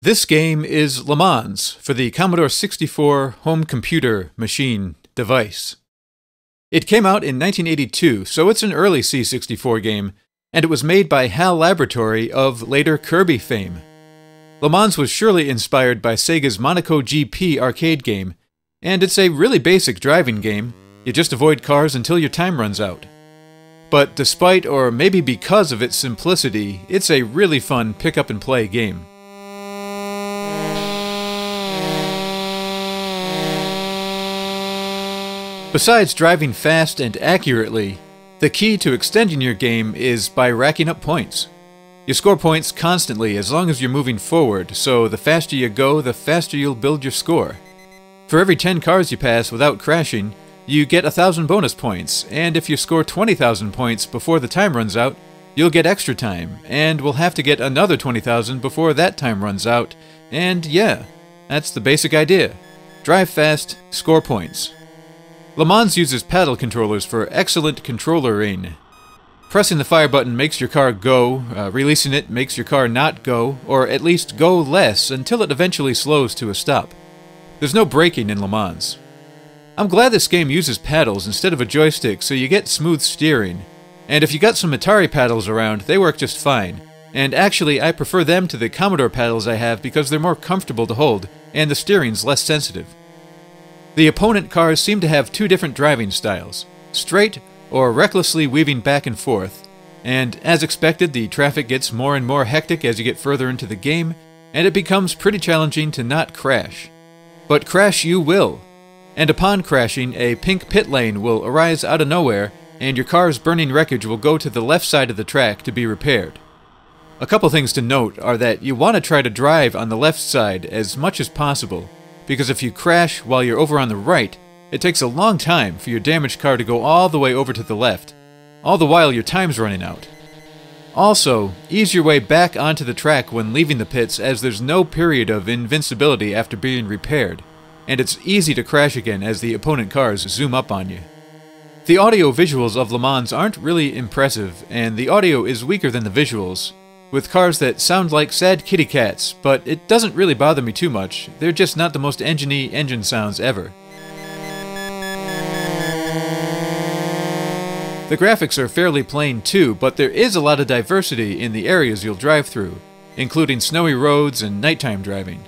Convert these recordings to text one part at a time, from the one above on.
This game is LeMans for the Commodore 64 home computer machine device. It came out in 1982, so it's an early C64 game, and it was made by HAL Laboratory of later Kirby fame. LeMans was surely inspired by Sega's Monaco GP arcade game, and it's a really basic driving game. You just avoid cars until your time runs out. But despite, or maybe because of its simplicity, it's a really fun pick-up-and-play game. Besides driving fast and accurately, the key to extending your game is by racking up points. You score points constantly as long as you're moving forward, so the faster you go, the faster you'll build your score. For every 10 cars you pass without crashing, you get 1,000 bonus points, and if you score 20,000 points before the time runs out, you'll get extra time, and will have to get another 20,000 before that time runs out, and yeah, that's the basic idea. Drive fast, score points. LeMans uses paddle controllers for excellent controllering. Pressing the fire button makes your car go, releasing it makes your car not go, or at least go less until it eventually slows to a stop. There's no braking in LeMans. I'm glad this game uses paddles instead of a joystick so you get smooth steering, and if you got some Atari paddles around, they work just fine. And actually, I prefer them to the Commodore paddles I have because they're more comfortable to hold, and the steering's less sensitive. The opponent cars seem to have two different driving styles, straight or recklessly weaving back and forth, and as expected the traffic gets more and more hectic as you get further into the game, and it becomes pretty challenging to not crash. But crash you will, and upon crashing a pink pit lane will arise out of nowhere and your car's burning wreckage will go to the left side of the track to be repaired. A couple things to note are that you want to try to drive on the left side as much as possible, because if you crash while you're over on the right, it takes a long time for your damaged car to go all the way over to the left, all the while your time's running out. Also, ease your way back onto the track when leaving the pits as there's no period of invincibility after being repaired, and it's easy to crash again as the opponent cars zoom up on you. The audio visuals of LeMans aren't really impressive, and the audio is weaker than the visuals, with cars that sound like sad kitty cats, but it doesn't really bother me too much. They're just not the most engine-y engine sounds ever. The graphics are fairly plain too, but there is a lot of diversity in the areas you'll drive through, including snowy roads and nighttime driving.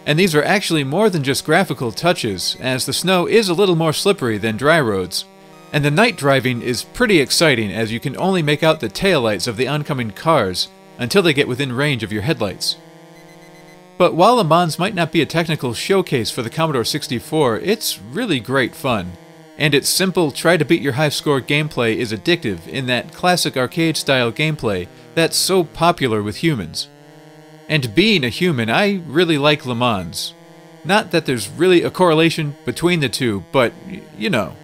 And these are actually more than just graphical touches, as the snow is a little more slippery than dry roads. And the night driving is pretty exciting as you can only make out the taillights of the oncoming cars until they get within range of your headlights. But while LeMans might not be a technical showcase for the Commodore 64, it's really great fun. And its simple, try-to-beat-your-high-score gameplay is addictive in that classic arcade-style gameplay that's so popular with humans. And being a human, I really like LeMans. Not that there's really a correlation between the two, but, you know.